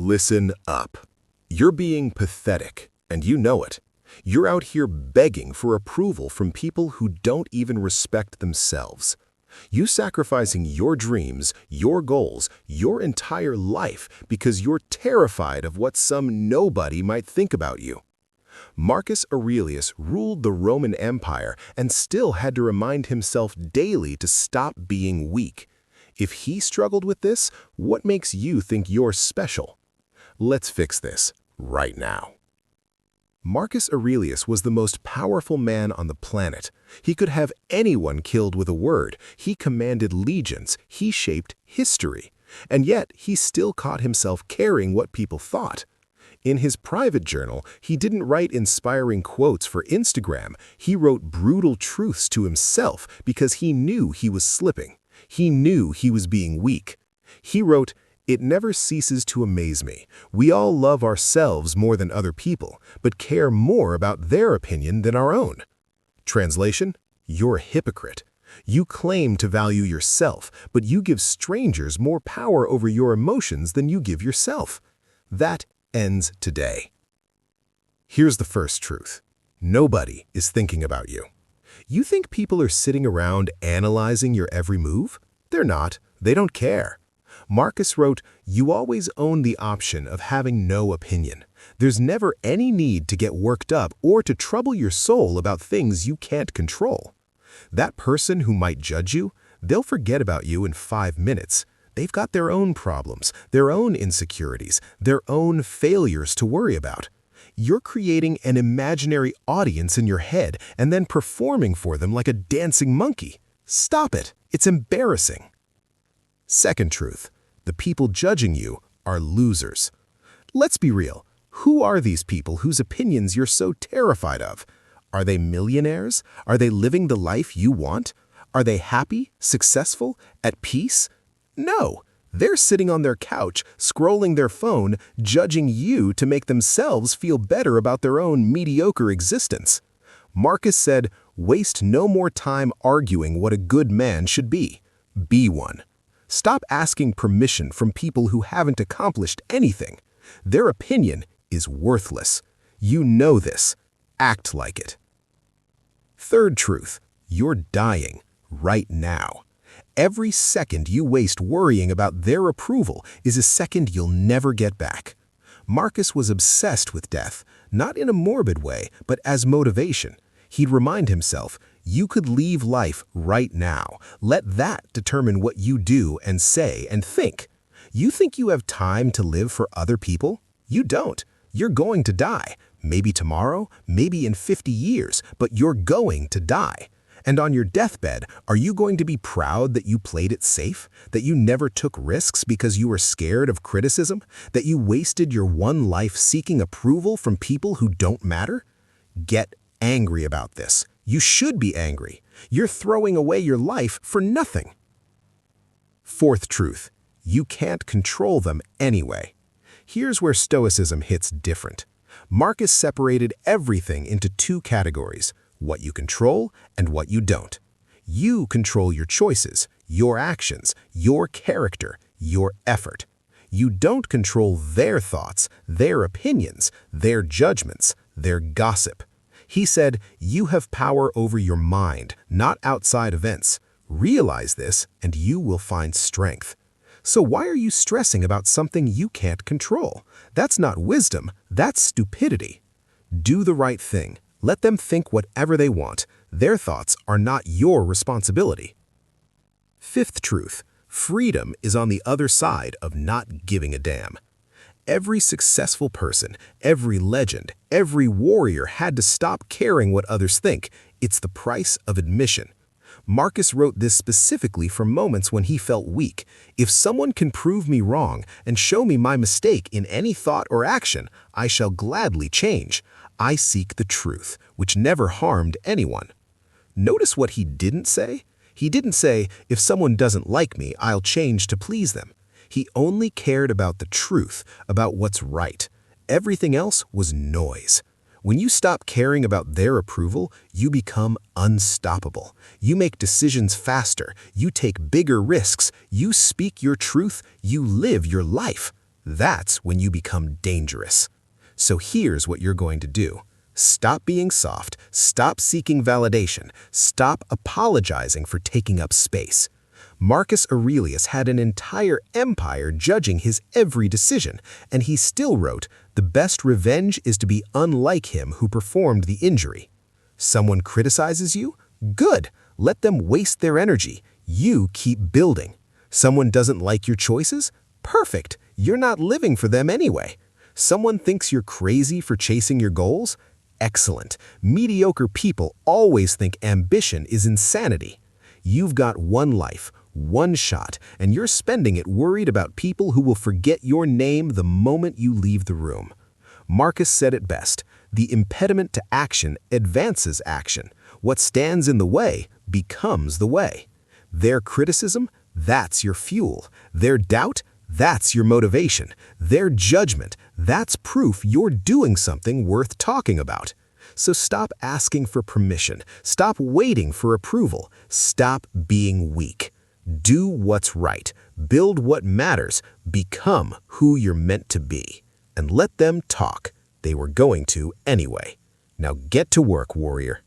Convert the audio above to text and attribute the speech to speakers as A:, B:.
A: Listen up. You're being pathetic, and you know it. You're out here begging for approval from people who don't even respect themselves. You sacrificing your dreams, your goals, your entire life because you're terrified of what some nobody might think about you. Marcus Aurelius ruled the Roman Empire and still had to remind himself daily to stop being weak. If he struggled with this, what makes you think you're special? Let's fix this right now. Marcus Aurelius was the most powerful man on the planet. He could have anyone killed with a word. He commanded legions. He shaped history. And yet, he still caught himself caring what people thought. In his private journal, he didn't write inspiring quotes for Instagram. He wrote brutal truths to himself because he knew he was slipping. He knew he was being weak. He wrote, "It never ceases to amaze me. We all love ourselves more than other people, but care more about their opinion than our own." Translation: you're a hypocrite. You claim to value yourself, but you give strangers more power over your emotions than you give yourself. That ends today. Here's the first truth. Nobody is thinking about you. You think people are sitting around analyzing your every move? They're not. They don't care. Marcus wrote, "You always own the option of having no opinion. There's never any need to get worked up or to trouble your soul about things you can't control." That person who might judge you, they'll forget about you in 5 minutes. They've got their own problems, their own insecurities, their own failures to worry about. You're creating an imaginary audience in your head and then performing for them like a dancing monkey. Stop it. It's embarrassing. Second truth. The people judging you are losers. Let's be real. Who are these people whose opinions you're so terrified of? Are they millionaires? Are they living the life you want? Are they happy, successful, at peace? No. They're sitting on their couch, scrolling their phone, judging you to make themselves feel better about their own mediocre existence. Marcus said, "Waste no more time arguing what a good man should be. Be one." Stop asking permission from people who haven't accomplished anything. Their opinion is worthless. You know this. Act like it. Third truth. You're dying right now. Every second you waste worrying about their approval is a second you'll never get back. Marcus was obsessed with death, not in a morbid way, but as motivation. He'd remind himself, you could leave life right now. Let that determine what you do and say and think. You think you have time to live for other people? You don't. You're going to die. Maybe tomorrow, maybe in 50 years, but you're going to die. And on your deathbed, are you going to be proud that you played it safe? That you never took risks because you were scared of criticism? That you wasted your one life seeking approval from people who don't matter? Get angry about this. You should be angry. You're throwing away your life for nothing. Fourth truth. You can't control them anyway. Here's where Stoicism hits different. Marcus separated everything into 2 categories. What you control and what you don't. You control your choices, your actions, your character, your effort. You don't control their thoughts, their opinions, their judgments, their gossip. He said, you have power over your mind, not outside events. Realize this and you will find strength. So why are you stressing about something you can't control? That's not wisdom, that's stupidity. Do the right thing. Let them think whatever they want. Their thoughts are not your responsibility. Fifth truth. Freedom is on the other side of not giving a damn. Every successful person, every legend, every warrior had to stop caring what others think. It's the price of admission. Marcus wrote this specifically for moments when he felt weak. If someone can prove me wrong and show me my mistake in any thought or action, I shall gladly change. I seek the truth, which never harmed anyone. Notice what he didn't say? He didn't say, if someone doesn't like me, I'll change to please them. He only cared about the truth, about what's right. Everything else was noise. When you stop caring about their approval, you become unstoppable. You make decisions faster. You take bigger risks. You speak your truth. You live your life. That's when you become dangerous. So here's what you're going to do. Stop being soft, stop seeking validation, stop apologizing for taking up space. Marcus Aurelius had an entire empire judging his every decision, and he still wrote, "The best revenge is to be unlike him who performed the injury." Someone criticizes you? Good. Let them waste their energy. You keep building. Someone doesn't like your choices? Perfect. You're not living for them anyway. Someone thinks you're crazy for chasing your goals? Excellent. Mediocre people always think ambition is insanity. You've got one life, one shot, and you're spending it worried about people who will forget your name the moment you leave the room. Marcus said it best, "The impediment to action advances action. What stands in the way becomes the way." Their criticism, that's your fuel. Their doubt, that's your motivation. Their judgment, that's proof you're doing something worth talking about. So stop asking for permission. Stop waiting for approval. Stop being weak. Do what's right. Build what matters. Become who you're meant to be. And let them talk. They were going to anyway. Now get to work, warrior.